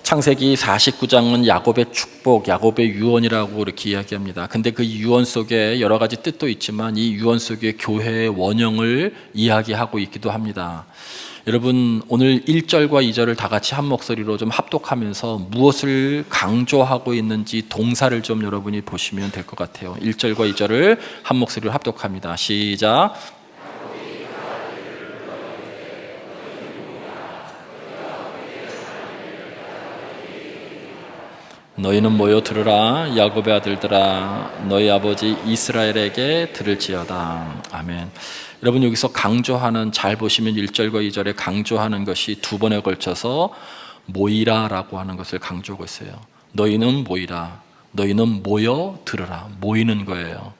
창세기 49장은 야곱의 축복, 야곱의 유언이라고 이렇게 이야기합니다. 근데 그 유언 속에 여러 가지 뜻도 있지만 이 유언 속에 교회의 원형을 이야기하고 있기도 합니다. 여러분, 오늘 1절과 2절을 다 같이 한 목소리로 좀 합독하면서 무엇을 강조하고 있는지 동사를 좀 여러분이 보시면 될 것 같아요. 1절과 2절을 한 목소리로 합독합니다. 시작. 너희는 모여 들으라. 야곱의 아들들아, 너희 아버지 이스라엘에게 들을지어다. 아멘. 여러분, 여기서 강조하는, 잘 보시면 1절과 2절에 강조하는 것이 두 번에 걸쳐서 모이라라고 하는 것을 강조하고 있어요. 너희는 모이라. 너희는 모여 들으라. 모이는 거예요.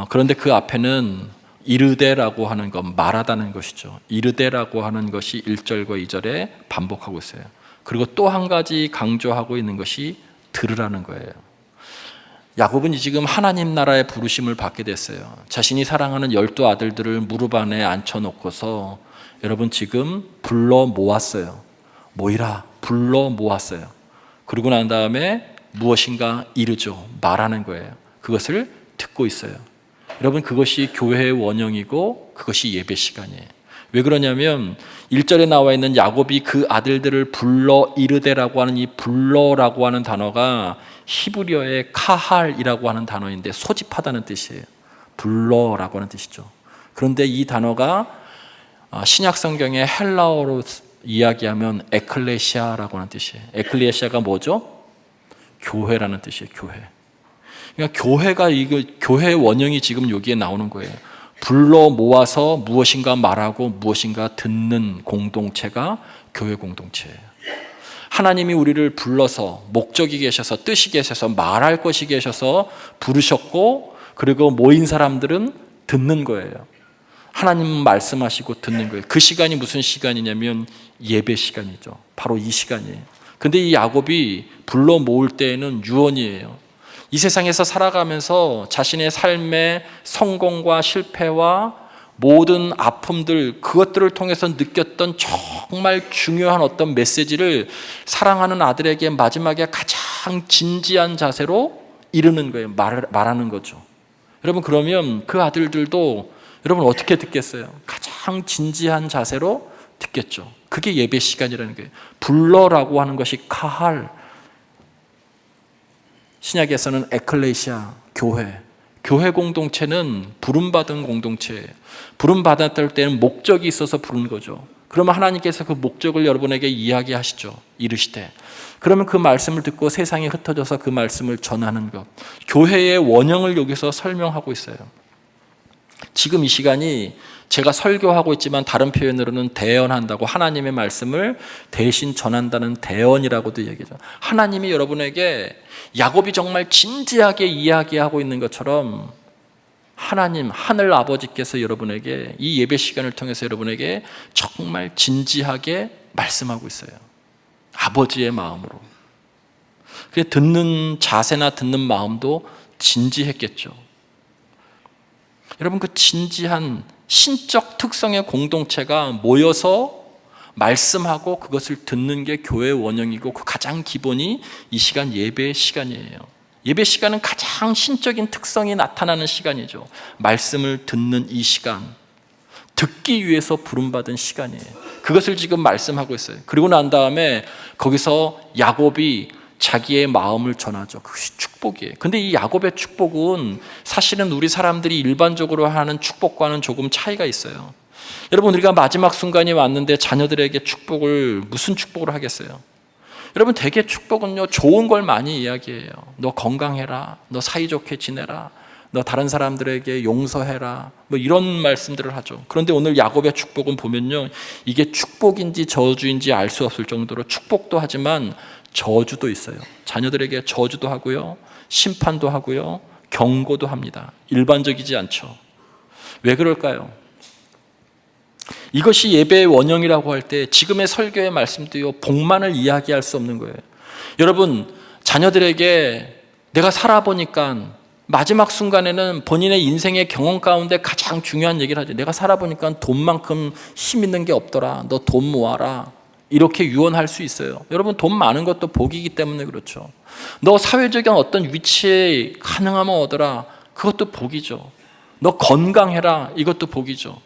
그런데 그 앞에는 이르되라고 하는 것, 말하다는 것이죠. 이르되라고 하는 것이 1절과 2절에 반복하고 있어요. 그리고 또 한 가지 강조하고 있는 것이 들으라는 거예요. 야곱은 지금 하나님 나라의 부르심을 받게 됐어요. 자신이 사랑하는 12 아들들을 무릎 안에 앉혀놓고서 여러분 지금 불러 모았어요. 모이라, 불러 모았어요. 그러고 난 다음에 무엇인가 이르죠. 말하는 거예요. 그것을 듣고 있어요. 여러분, 그것이 교회의 원형이고 그것이 예배 시간이에요. 왜 그러냐면 1절에 나와 있는 야곱이 그 아들들을 불러 이르되라고 하는 이 불러라고 하는 단어가 히브리어의 카할이라고 하는 단어인데 소집하다는 뜻이에요. 불러라고 하는 뜻이죠. 그런데 이 단어가 신약 성경의 헬라어로 이야기하면 에클레시아라고 하는 뜻이에요. 에클레시아가 뭐죠? 교회라는 뜻이에요. 교회. 그러니까 교회의 원형이 지금 여기에 나오는 거예요. 불러 모아서 무엇인가 말하고 무엇인가 듣는 공동체가 교회 공동체예요. 하나님이 우리를 불러서 목적이 계셔서 뜻이 계셔서 말할 것이 계셔서 부르셨고, 그리고 모인 사람들은 듣는 거예요. 하나님 말씀하시고 듣는 거예요. 그 시간이 무슨 시간이냐면 예배 시간이죠. 바로 이 시간이에요. 근데 이 야곱이 불러 모을 때에는 유언이에요. 이 세상에서 살아가면서 자신의 삶의 성공과 실패와 모든 아픔들, 그것들을 통해서 느꼈던 정말 중요한 어떤 메시지를 사랑하는 아들에게 마지막에 가장 진지한 자세로 이르는 거예요. 말하는 거죠. 여러분, 그러면 그 아들들도 여러분 어떻게 듣겠어요? 가장 진지한 자세로 듣겠죠. 그게 예배 시간이라는 거예요. 불러라고 하는 것이 카할, 신약에서는 에클레시아, 교회 공동체는 부름받은 공동체예요. 부름받았을 때는 목적이 있어서 부른 거죠. 그러면 하나님께서 그 목적을 여러분에게 이야기하시죠. 이르시되. 그러면 그 말씀을 듣고 세상에 흩어져서 그 말씀을 전하는 것. 교회의 원형을 여기서 설명하고 있어요. 지금 이 시간이 제가 설교하고 있지만 다른 표현으로는 대언한다고, 하나님의 말씀을 대신 전한다는 대언이라고도 얘기하죠. 하나님이 여러분에게 야곱이 정말 진지하게 이야기하고 있는 것처럼 하나님, 하늘 아버지께서 여러분에게 이 예배 시간을 통해서 여러분에게 정말 진지하게 말씀하고 있어요. 아버지의 마음으로. 듣는 자세나 듣는 마음도 진지했겠죠. 여러분, 그 진지한 신적 특성의 공동체가 모여서 말씀하고 그것을 듣는 게 교회의 원형이고, 그 가장 기본이 이 시간 예배의 시간이에요. 예배 시간은 가장 신적인 특성이 나타나는 시간이죠. 말씀을 듣는 이 시간, 듣기 위해서 부름받은 시간이에요. 그것을 지금 말씀하고 있어요. 그리고 난 다음에 거기서 야곱이 자기의 마음을 전하죠. 그것이 축복이에요. 근데 이 야곱의 축복은 사실은 우리 사람들이 일반적으로 하는 축복과는 조금 차이가 있어요. 여러분, 우리가 마지막 순간이 왔는데 자녀들에게 축복을 무슨 축복을 하겠어요? 여러분, 대개 축복은요, 좋은 걸 많이 이야기해요. 너 건강해라, 너 사이좋게 지내라, 너 다른 사람들에게 용서해라, 뭐 이런 말씀들을 하죠. 그런데 오늘 야곱의 축복은 보면요, 이게 축복인지 저주인지 알 수 없을 정도로 축복도 하지만 저주도 있어요. 자녀들에게 저주도 하고요, 심판도 하고요, 경고도 합니다. 일반적이지 않죠. 왜 그럴까요? 이것이 예배의 원형이라고 할 때 지금의 설교의 말씀도요, 복만을 이야기할 수 없는 거예요. 여러분, 자녀들에게 내가 살아보니까 마지막 순간에는 본인의 인생의 경험 가운데 가장 중요한 얘기를 하죠. 내가 살아보니까 돈만큼 힘 있는 게 없더라. 너 돈 모아라. 이렇게 유언할 수 있어요. 여러분, 돈 많은 것도 복이기 때문에 그렇죠. 너 사회적인 어떤 위치에 가능하면 얻어라. 그것도 복이죠. 너 건강해라. 이것도 복이죠.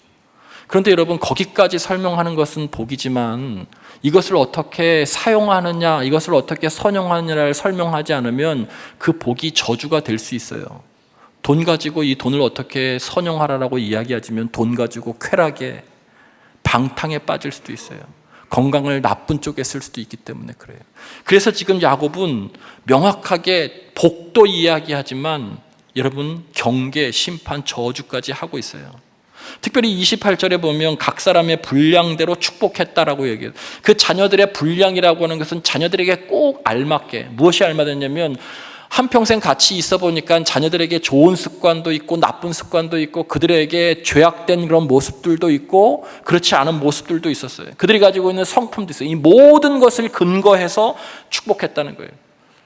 그런데 여러분, 거기까지 설명하는 것은 복이지만 이것을 어떻게 사용하느냐, 이것을 어떻게 선용하느냐를 설명하지 않으면 그 복이 저주가 될 수 있어요. 돈 가지고 이 돈을 어떻게 선용하라라고 이야기하지만 돈 가지고 쾌락에 방탕에 빠질 수도 있어요. 건강을 나쁜 쪽에 쓸 수도 있기 때문에 그래요. 그래서 지금 야곱은 명확하게 복도 이야기하지만 여러분, 경계, 심판, 저주까지 하고 있어요. 특별히 28절에 보면 각 사람의 분량대로 축복했다라고 얘기해요. 그 자녀들의 분량이라고 하는 것은 자녀들에게 꼭 알맞게, 무엇이 알맞았냐면 한평생 같이 있어 보니까 자녀들에게 좋은 습관도 있고 나쁜 습관도 있고 그들에게 죄악된 그런 모습들도 있고 그렇지 않은 모습들도 있었어요. 그들이 가지고 있는 성품도 있어요. 이 모든 것을 근거해서 축복했다는 거예요.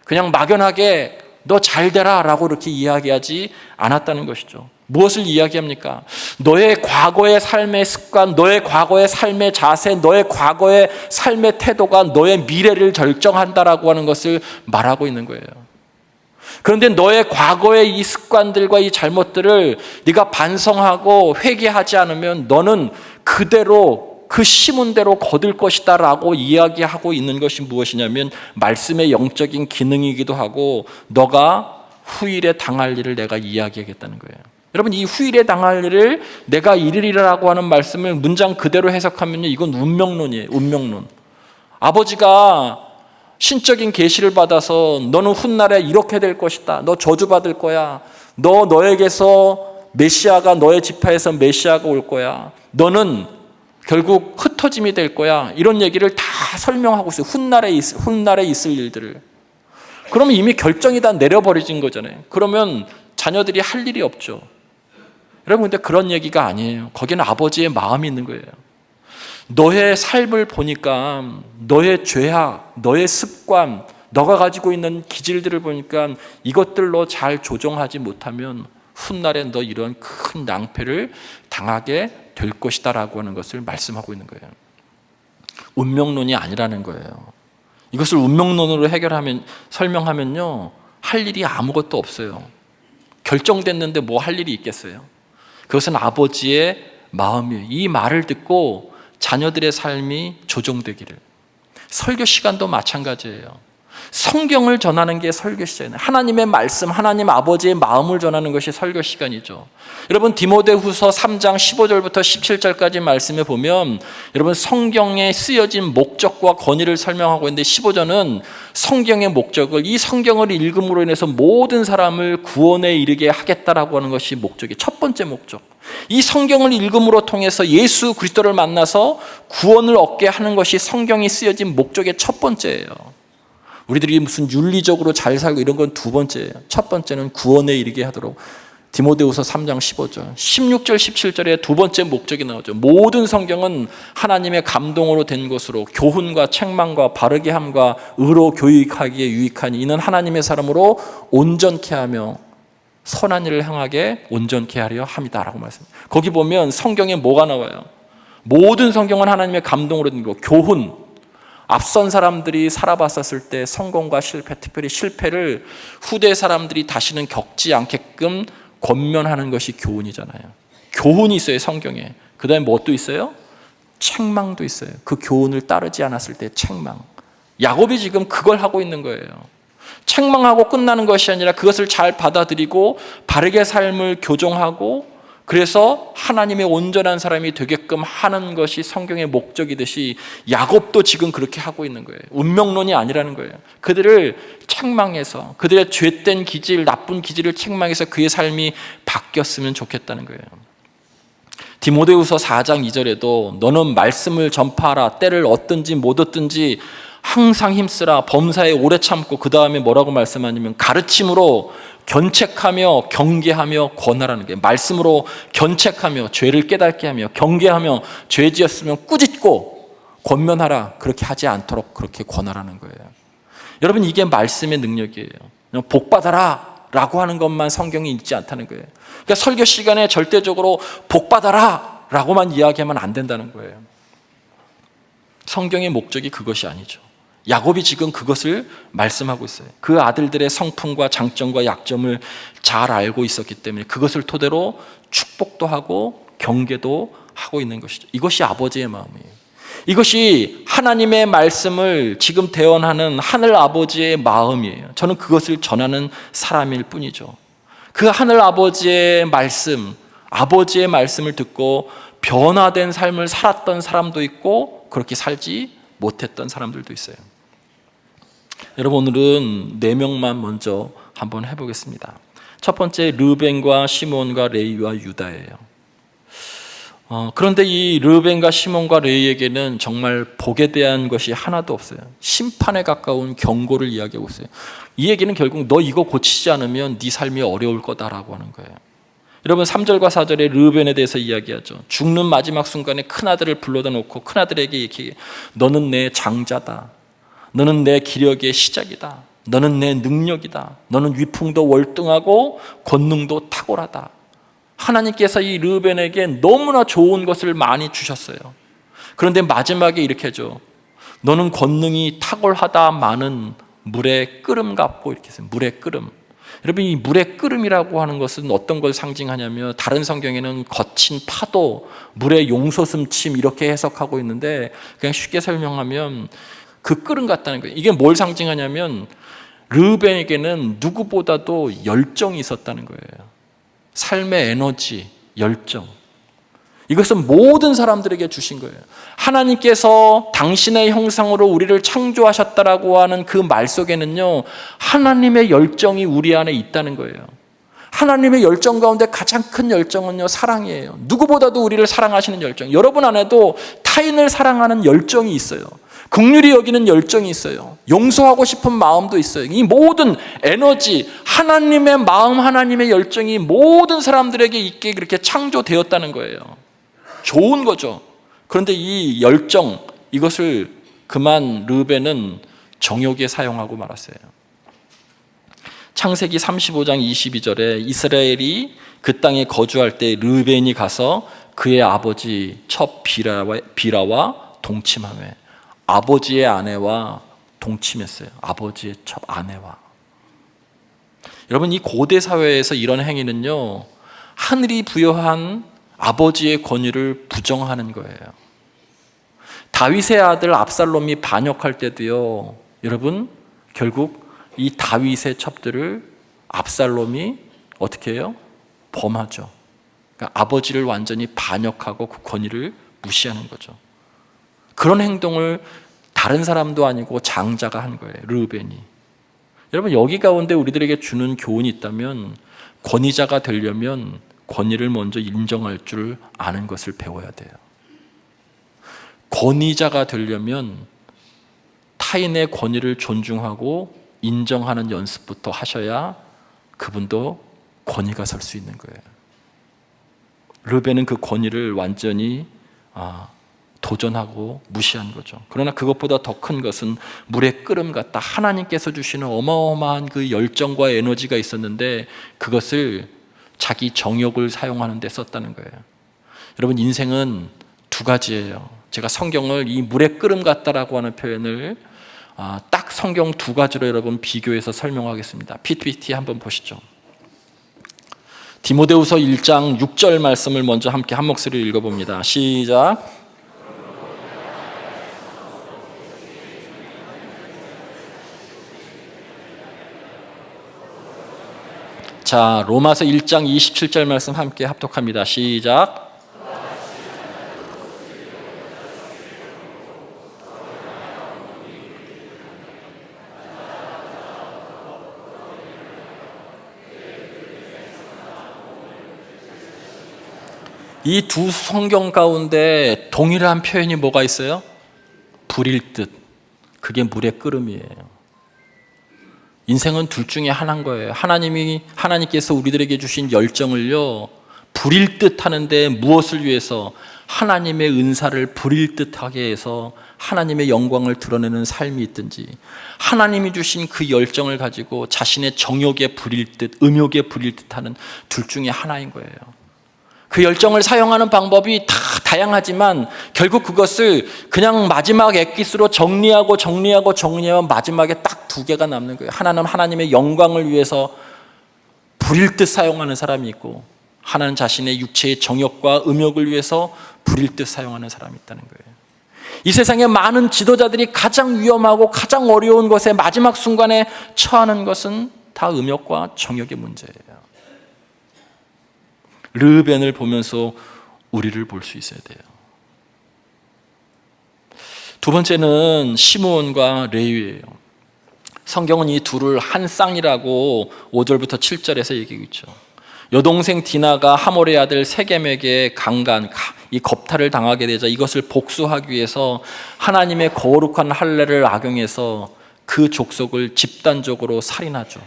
그냥 막연하게 너 잘 되라 라고 이렇게 이야기하지 않았다는 것이죠. 무엇을 이야기합니까? 너의 과거의 삶의 습관, 너의 과거의 삶의 자세, 너의 과거의 삶의 태도가 너의 미래를 결정한다라고 하는 것을 말하고 있는 거예요. 그런데 너의 과거의 이 습관들과 이 잘못들을 네가 반성하고 회개하지 않으면 너는 그대로 그 심은 대로 거둘 것이다 라고 이야기하고 있는 것이 무엇이냐면 말씀의 영적인 기능이기도 하고 너가 후일에 당할 일을 내가 이야기하겠다는 거예요. 여러분, 이 후일에 당할 일을 내가 이르리라고 하는 말씀을 문장 그대로 해석하면요, 이건 운명론이에요. 운명론. 아버지가 신적인 계시를 받아서 너는 훗날에 이렇게 될 것이다. 너 저주받을 거야. 너에게서 메시아가, 너의 지파에서 메시아가 올 거야. 너는 결국 흩어짐이 될 거야. 이런 얘기를 다 설명하고 있어요. 훗날에 있을 일들을. 그러면 이미 결정이 다 내려버려진 거잖아요. 그러면 자녀들이 할 일이 없죠. 여러분, 근데 그런 얘기가 아니에요. 거기는 아버지의 마음이 있는 거예요. 너의 삶을 보니까 너의 죄악, 너의 습관, 너가 가지고 있는 기질들을 보니까 이것들로 잘 조정하지 못하면 훗날에 너 이런 큰 낭패를 당하게 될 것이다 라고 하는 것을 말씀하고 있는 거예요. 운명론이 아니라는 거예요. 이것을 운명론으로 설명하면요, 할 일이 아무것도 없어요. 결정됐는데 뭐 할 일이 있겠어요? 그것은 아버지의 마음이에요. 이 말을 듣고 자녀들의 삶이 조정되기를. 설교 시간도 마찬가지예요. 성경을 전하는 게 설교 시간이에요. 하나님의 말씀, 하나님 아버지의 마음을 전하는 것이 설교 시간이죠. 여러분, 디모데후서 3장 15절부터 17절까지 말씀에 보면 여러분, 성경에 쓰여진 목적과 권위를 설명하고 있는데 15절은 성경의 목적을, 이 성경을 읽음으로 인해서 모든 사람을 구원에 이르게 하겠다라고 하는 것이 목적이에요. 첫 번째 목적. 이 성경을 읽음으로 통해서 예수 그리스도를 만나서 구원을 얻게 하는 것이 성경이 쓰여진 목적의 첫 번째예요. 우리들이 무슨 윤리적으로 잘 살고 이런 건 두 번째예요. 첫 번째는 구원에 이르게 하도록. 디모데후서 3장 15절, 16절, 17절에 두 번째 목적이 나오죠. 모든 성경은 하나님의 감동으로 된 것으로 교훈과 책망과 바르게 함과 의로 교육하기에 유익하니 이는 하나님의 사람으로 온전케 하며 선한 일을 행하게 온전케 하려 함이다라고 말씀합니다. 거기 보면 성경에 뭐가 나와요? 모든 성경은 하나님의 감동으로 된 거, 교훈. 앞선 사람들이 살아봤었을 때 성공과 실패, 특별히 실패를 후대 사람들이 다시는 겪지 않게끔 권면하는 것이 교훈이잖아요. 교훈이 있어요, 성경에. 그 다음에 뭣도 있어요? 책망도 있어요. 그 교훈을 따르지 않았을 때 책망. 야곱이 지금 그걸 하고 있는 거예요. 책망하고 끝나는 것이 아니라 그것을 잘 받아들이고 바르게 삶을 교정하고 그래서 하나님의 온전한 사람이 되게끔 하는 것이 성경의 목적이듯이 야곱도 지금 그렇게 하고 있는 거예요. 운명론이 아니라는 거예요. 그들을 책망해서 그들의 죄된 기질, 나쁜 기질을 책망해서 그의 삶이 바뀌었으면 좋겠다는 거예요. 디모데후서 4장 2절에도 너는 말씀을 전파하라. 때를 얻든지 못 얻든지 항상 힘쓰라. 범사에 오래 참고 그 다음에 뭐라고 말씀하냐면 가르침으로 견책하며 경계하며 권하라는 게, 말씀으로 견책하며 죄를 깨닫게 하며 경계하며 죄 지었으면 꾸짖고 권면하라. 그렇게 하지 않도록 그렇게 권하라는 거예요. 여러분, 이게 말씀의 능력이에요. 복 받아라 라고 하는 것만 성경이 있지 않다는 거예요. 그러니까 설교 시간에 절대적으로 복 받아라 라고만 이야기하면 안 된다는 거예요. 성경의 목적이 그것이 아니죠. 야곱이 지금 그것을 말씀하고 있어요. 그 아들들의 성품과 장점과 약점을 잘 알고 있었기 때문에 그것을 토대로 축복도 하고 경계도 하고 있는 것이죠. 이것이 아버지의 마음이에요. 이것이 하나님의 말씀을 지금 대언하는 하늘 아버지의 마음이에요. 저는 그것을 전하는 사람일 뿐이죠. 그 하늘 아버지의 말씀, 아버지의 말씀을 듣고 변화된 삶을 살았던 사람도 있고 그렇게 살지 못했던 사람들도 있어요. 여러분, 오늘은 4명만 먼저 한번 해보겠습니다. 첫 번째, 르벤과 시몬과 레위와 유다예요. 그런데 이 르벤과 시몬과 레위에게는 정말 복에 대한 것이 하나도 없어요. 심판에 가까운 경고를 이야기하고 있어요. 이 얘기는 결국 너 이거 고치지 않으면 네 삶이 어려울 거다라고 하는 거예요. 여러분, 3절과 4절에 르벤에 대해서 이야기하죠. 죽는 마지막 순간에 큰아들을 불러다 놓고 큰아들에게 이렇게, 너는 내 장자다. 너는 내 기력의 시작이다. 너는 내 능력이다. 너는 위풍도 월등하고 권능도 탁월하다. 하나님께서 이 르벤에게 너무나 좋은 것을 많이 주셨어요. 그런데 마지막에 이렇게 하죠. 너는 권능이 탁월하다마는 물의 끓음 같고, 이렇게 했어요. 물의 끓음. 여러분, 이 물의 끓음이라고 하는 것은 어떤 걸 상징하냐면, 다른 성경에는 거친 파도, 물의 용솟음침 이렇게 해석하고 있는데, 그냥 쉽게 설명하면 그 끓음 같다는 거예요. 이게 뭘 상징하냐면 르벤에게는 누구보다도 열정이 있었다는 거예요. 삶의 에너지, 열정. 이것은 모든 사람들에게 주신 거예요. 하나님께서 당신의 형상으로 우리를 창조하셨다라고 하는 그 말 속에는요, 하나님의 열정이 우리 안에 있다는 거예요. 하나님의 열정 가운데 가장 큰 열정은요, 사랑이에요. 누구보다도 우리를 사랑하시는 열정. 여러분 안에도 타인을 사랑하는 열정이 있어요. 긍휼히 여기는 열정이 있어요. 용서하고 싶은 마음도 있어요. 이 모든 에너지, 하나님의 마음, 하나님의 열정이 모든 사람들에게 있게 그렇게 창조되었다는 거예요. 좋은 거죠. 그런데 이 열정, 이것을 그만 르벤은 정욕에 사용하고 말았어요. 창세기 35장 22절에 이스라엘이 그 땅에 거주할 때 르벤이 가서 그의 아버지 첩 비라와 동침하며, 아버지의 아내와 동침했어요. 아버지의 첫 아내와. 여러분, 이 고대 사회에서 이런 행위는요, 하늘이 부여한 아버지의 권위를 부정하는 거예요. 다윗의 아들 압살롬이 반역할 때도요, 여러분, 결국 이 다윗의 첩들을 압살롬이 어떻게 해요? 범하죠. 그러니까 아버지를 완전히 반역하고 그 권위를 무시하는 거죠. 그런 행동을 다른 사람도 아니고 장자가 한 거예요. 르벤이. 여러분, 여기 가운데 우리들에게 주는 교훈이 있다면, 권위자가 되려면 권위를 먼저 인정할 줄 아는 것을 배워야 돼요. 권위자가 되려면 타인의 권위를 존중하고 인정하는 연습부터 하셔야 그분도 권위가 설 수 있는 거예요. 르벤은 그 권위를 완전히 도전하고 무시한 거죠. 그러나 그것보다 더 큰 것은 물의 끓음 같다. 하나님께서 주시는 어마어마한 그 열정과 에너지가 있었는데 그것을 자기 정욕을 사용하는 데 썼다는 거예요. 여러분, 인생은 두 가지예요. 제가 성경을 이 물의 끓음 같다라고 하는 표현을 딱 성경 두 가지로 여러분 비교해서 설명하겠습니다. PPT 한번 보시죠. 디모데후서 1장 6절 말씀을 먼저 함께 한 목소리로 읽어봅니다. 시작. 자, 로마서 1장 27절 말씀 함께 합독합니다. 시작. 이 두 성경 가운데 동일한 표현이 뭐가 있어요? 불일 듯. 그게 물의 끓음이에요. 인생은 둘 중에 하나인 거예요. 하나님께서 우리들에게 주신 열정을요, 불일 듯 하는데 무엇을 위해서? 하나님의 은사를 불일 듯하게 해서 하나님의 영광을 드러내는 삶이 있든지, 하나님이 주신 그 열정을 가지고 자신의 정욕에 불일 듯, 음욕에 불일 듯 하는 둘 중에 하나인 거예요. 그 열정을 사용하는 방법이 다 다양하지만 결국 그것을 그냥 마지막 엑기스로 정리하고 마지막에 딱 두 개가 남는 거예요. 하나는 하나님의 영광을 위해서 부릴 듯 사용하는 사람이 있고, 하나는 자신의 육체의 정욕과 음욕을 위해서 부릴 듯 사용하는 사람이 있다는 거예요. 이 세상의 많은 지도자들이 가장 위험하고 가장 어려운 것에 마지막 순간에 처하는 것은 다 음욕과 정욕의 문제예요. 르벤을 보면서 우리를 볼 수 있어야 돼요. 두 번째는 시므온과 레위예요. 성경은 이 둘을 한 쌍이라고 5절부터 7절에서 얘기하고 있죠. 여동생 디나가 하몰의 아들 세겜에게 이 겁탈을 당하게 되자 이것을 복수하기 위해서 하나님의 거룩한 할례를 악용해서 그 족속을 집단적으로 살인하죠.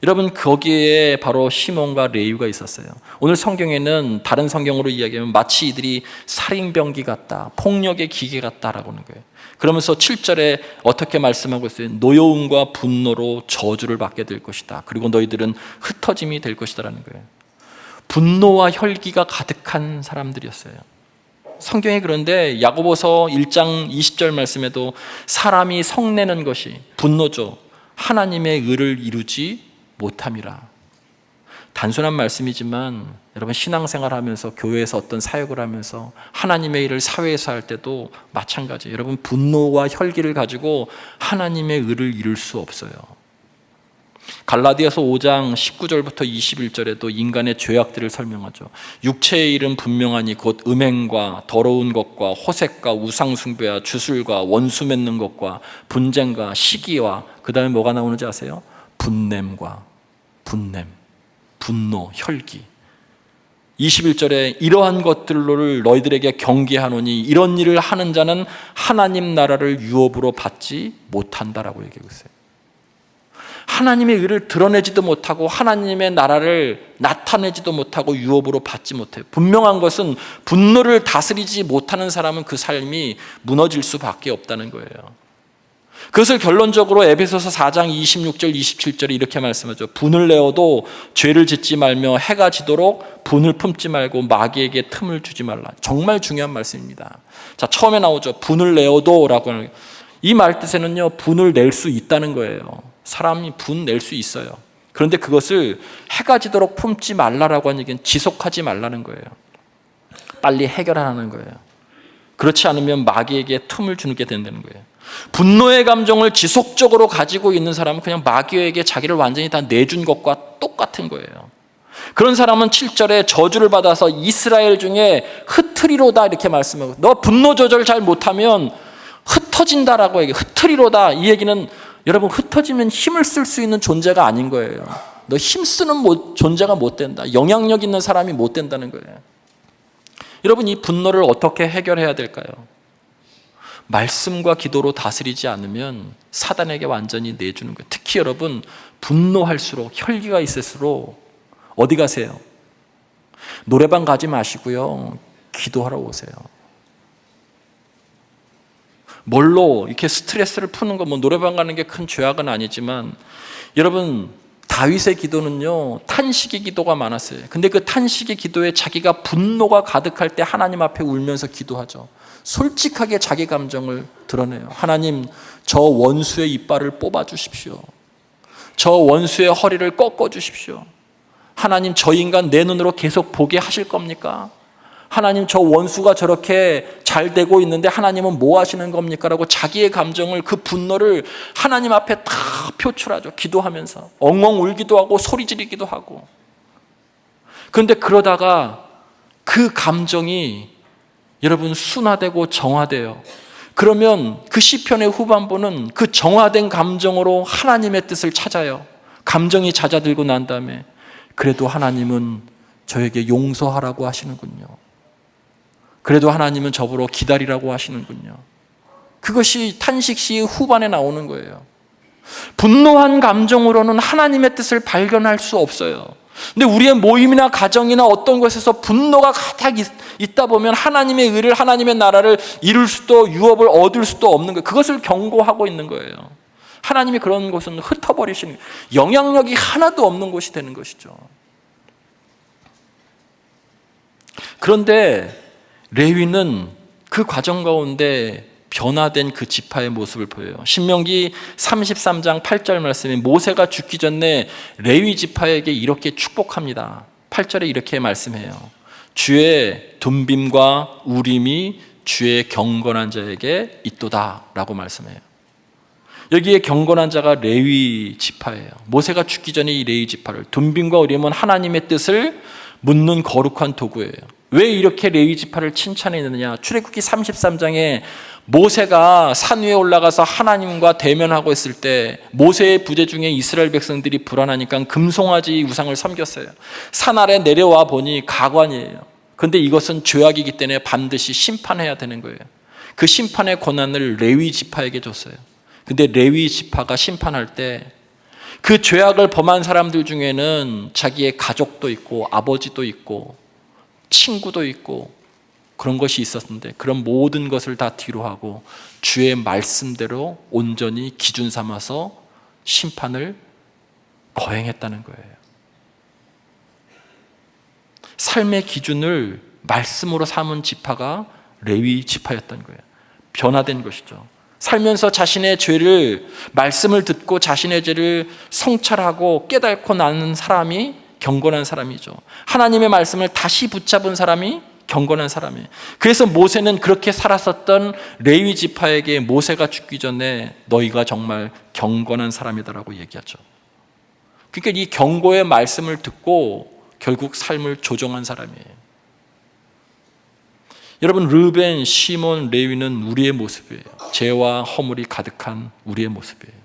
여러분, 거기에 바로 시몬과 레위가 있었어요. 오늘 성경에는 다른 성경으로 이야기하면 마치 이들이 살인병기 같다, 폭력의 기계 같다라고 하는 거예요. 그러면서 7절에 어떻게 말씀하고 있어요? 노여움과 분노로 저주를 받게 될 것이다. 그리고 너희들은 흩어짐이 될 것이다라는 거예요. 분노와 혈기가 가득한 사람들이었어요. 성경에 그런데 야고보서 1장 20절 말씀에도 사람이 성내는 것이 분노죠. 하나님의 의를 이루지 못함이라. 단순한 말씀이지만 여러분, 신앙생활하면서 교회에서 어떤 사역을 하면서 하나님의 일을 사회에서 할 때도 마찬가지예요. 여러분, 분노와 혈기를 가지고 하나님의 의를 이룰 수 없어요. 갈라디아서 5장 19절부터 21절에도 인간의 죄악들을 설명하죠. 육체의 일은 분명하니 곧 음행과 더러운 것과 호색과 우상숭배와 주술과 원수 맺는 것과 분쟁과 시기와, 그 다음에 뭐가 나오는지 아세요? 분냄과 분노, 혈기. 21절에 이러한 것들을 너희들에게 경계하노니 이런 일을 하는 자는 하나님 나라를 유업으로 받지 못한다라고 얘기하고 있어요. 하나님의 의를 드러내지도 못하고 하나님의 나라를 나타내지도 못하고 유업으로 받지 못해요. 분명한 것은 분노를 다스리지 못하는 사람은 그 삶이 무너질 수밖에 없다는 거예요. 그것을 결론적으로 에베소서 4장 26절 27절에 이렇게 말씀하죠. 분을 내어도 죄를 짓지 말며 해가 지도록 분을 품지 말고 마귀에게 틈을 주지 말라. 정말 중요한 말씀입니다. 자, 처음에 나오죠. 분을 내어도 라고 하는, 이 말 뜻에는요, 분을 낼 수 있다는 거예요. 사람이 분 낼 수 있어요. 그런데 그것을 해가 지도록 품지 말라라고 하는 얘기는 지속하지 말라는 거예요. 빨리 해결하라는 거예요. 그렇지 않으면 마귀에게 틈을 주게 된다는 거예요. 분노의 감정을 지속적으로 가지고 있는 사람은 그냥 마귀에게 자기를 완전히 다 내준 것과 똑같은 거예요. 그런 사람은 7절에 저주를 받아서 이스라엘 중에 흩트리로다 이렇게 말씀하고, 너 분노 조절 잘 못하면 흩어진다라고 얘기해요. 흩트리로다. 이 얘기는 여러분, 흩어지면 힘을 쓸 수 있는 존재가 아닌 거예요. 너 힘쓰는 존재가 못 된다. 영향력 있는 사람이 못 된다는 거예요. 여러분, 이 분노를 어떻게 해결해야 될까요? 말씀과 기도로 다스리지 않으면 사단에게 완전히 내주는 거예요. 특히 여러분, 분노할수록, 혈기가 있을수록 어디 가세요? 노래방 가지 마시고요, 기도하러 오세요. 뭘로 이렇게 스트레스를 푸는 거, 뭐 노래방 가는 게 큰 죄악은 아니지만, 여러분, 다윗의 기도는요, 탄식의 기도가 많았어요. 근데 그 탄식의 기도에 자기가 분노가 가득할 때 하나님 앞에 울면서 기도하죠. 솔직하게 자기 감정을 드러내요. 하나님, 저 원수의 이빨을 뽑아 주십시오. 저 원수의 허리를 꺾어 주십시오. 하나님, 저 인간 내 눈으로 계속 보게 하실 겁니까? 하나님, 저 원수가 저렇게 잘 되고 있는데 하나님은 뭐 하시는 겁니까? 라고 자기의 감정을, 그 분노를 하나님 앞에 다 표출하죠. 기도하면서 엉엉 울기도 하고 소리 지르기도 하고. 그런데 그러다가 그 감정이 여러분 순화되고 정화돼요. 그러면 그 시편의 후반부는 그 정화된 감정으로 하나님의 뜻을 찾아요. 감정이 잦아들고 난 다음에 그래도 하나님은 저에게 용서하라고 하시는군요. 그래도 하나님은 저보러 기다리라고 하시는군요. 그것이 탄식시의 후반에 나오는 거예요. 분노한 감정으로는 하나님의 뜻을 발견할 수 없어요. 근데 우리의 모임이나 가정이나 어떤 곳에서 분노가 가득 있다 보면 하나님의 의를, 하나님의 나라를 이룰 수도, 유업을 얻을 수도 없는 거예요. 그것을 경고하고 있는 거예요. 하나님이 그런 곳은 흩어버리시는, 영향력이 하나도 없는 곳이 되는 것이죠. 그런데 레위는 그 과정 가운데 변화된 그 지파의 모습을 보여요. 신명기 33장 8절 말씀에 모세가 죽기 전에 레위 지파에게 이렇게 축복합니다. 8절에 이렇게 말씀해요. 주의 둠빔과 우림이 주의 경건한 자에게 있도다 라고 말씀해요. 여기에 경건한 자가 레위 지파예요. 모세가 죽기 전에 이 레위 지파를, 둠빔과 우림은 하나님의 뜻을 묻는 거룩한 도구예요. 왜 이렇게 레위 지파를 칭찬했느냐? 출애굽기 33장에 모세가 산 위에 올라가서 하나님과 대면하고 있을 때 모세의 부재 중에 이스라엘 백성들이 불안하니까 금송아지 우상을 섬겼어요. 산 아래 내려와 보니 가관이에요. 그런데 이것은 죄악이기 때문에 반드시 심판해야 되는 거예요. 그 심판의 권한을 레위 지파에게 줬어요. 근데 레위 지파가 심판할 때 그 죄악을 범한 사람들 중에는 자기의 가족도 있고 아버지도 있고 친구도 있고 그런 것이 있었는데 그런 모든 것을 다 뒤로 하고 주의 말씀대로 온전히 기준 삼아서 심판을 거행했다는 거예요. 삶의 기준을 말씀으로 삼은 지파가 레위 지파였던 거예요. 변화된 것이죠. 살면서 자신의 죄를, 말씀을 듣고 자신의 죄를 성찰하고 깨닫고 나는 사람이 경건한 사람이죠. 하나님의 말씀을 다시 붙잡은 사람이 경건한 사람이에요. 그래서 모세는 그렇게 살았었던 레위 지파에게 모세가 죽기 전에 너희가 정말 경건한 사람이다라고 얘기하죠. 그러니까 이 경고의 말씀을 듣고 결국 삶을 조정한 사람이에요. 여러분, 르벤, 시몬, 레위는 우리의 모습이에요. 죄와 허물이 가득한 우리의 모습이에요.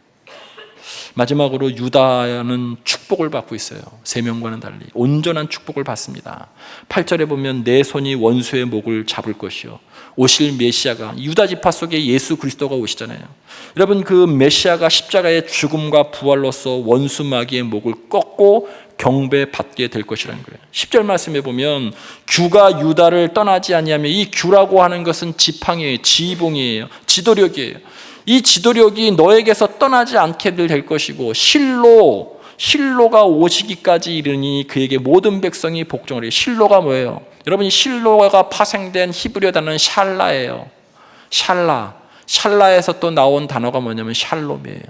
마지막으로 유다는 축복을 받고 있어요. 세 명과는 달리 온전한 축복을 받습니다. 8절에 보면 내 손이 원수의 목을 잡을 것이요 오실 메시아가, 유다 지파 속에 예수 그리스도가 오시잖아요. 여러분, 그 메시아가 십자가의 죽음과 부활로서 원수 마귀의 목을 꺾고 경배받게 될 것이라는 거예요. 10절 말씀에 보면 규가 유다를 떠나지 아니하며, 이 규라고 하는 것은 지팡이에요. 지봉이에요. 지도력이에요. 이 지도력이 너에게서 떠나지 않게 될 것이고 실로가 오시기까지 이르니 그에게 모든 백성이 복종을 해요. 실로가 뭐예요? 여러분, 이 실로가 파생된 히브리어 단어는 샬라예요. 샬라에서 또 나온 단어가 뭐냐면 샬롬이에요.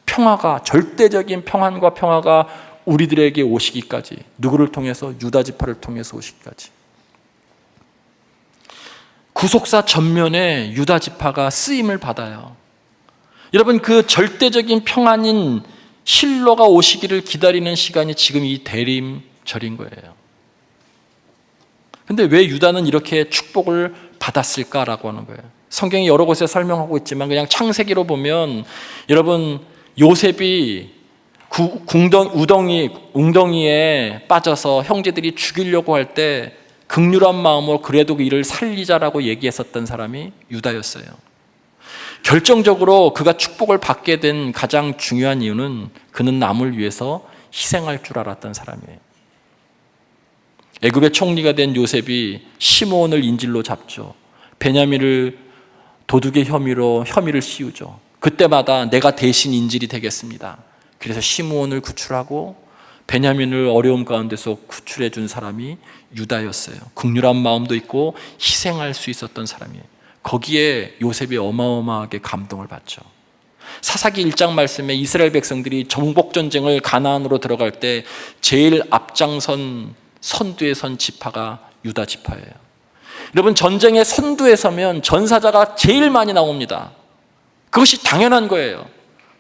평화가, 절대적인 평안과 평화가 우리들에게 오시기까지, 누구를 통해서? 유다 지파를 통해서 오시기까지. 구속사 전면에 유다 지파가 쓰임을 받아요. 여러분, 그 절대적인 평안인 실로가 오시기를 기다리는 시간이 지금 이 대림절인 거예요. 근데 왜 유다는 이렇게 축복을 받았을까라고 하는 거예요. 성경이 여러 곳에 설명하고 있지만 그냥 창세기로 보면, 여러분, 요셉이 웅덩이에 빠져서 형제들이 죽이려고 할 때 긍휼한 마음으로 그래도 이를 살리자라고 얘기했었던 사람이 유다였어요. 결정적으로 그가 축복을 받게 된 가장 중요한 이유는 그는 남을 위해서 희생할 줄 알았던 사람이에요. 애굽의 총리가 된 요셉이 시므온을 인질로 잡죠. 베냐민을 도둑의 혐의를 씌우죠. 그때마다 내가 대신 인질이 되겠습니다. 그래서 시므온을 구출하고 베냐민을 어려움 가운데서 구출해 준 사람이 유다였어요. 긍휼한 마음도 있고 희생할 수 있었던 사람이에요. 거기에 요셉이 어마어마하게 감동을 받죠. 사사기 1장 말씀에 이스라엘 백성들이 정복전쟁을 가나안으로 들어갈 때 제일 앞장선 선두에 선 지파가 유다 지파예요. 여러분, 전쟁의 선두에 서면 전사자가 제일 많이 나옵니다. 그것이 당연한 거예요.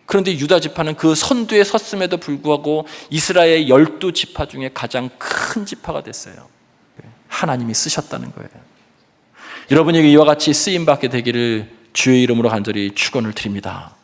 그런데 유다 지파는 그 선두에 섰음에도 불구하고 이스라엘 12지파 중에 가장 큰 지파가 됐어요. 하나님이 쓰셨다는 거예요. 여러분에게 이와 같이 쓰임받게 되기를 주의 이름으로 간절히 축원을 드립니다.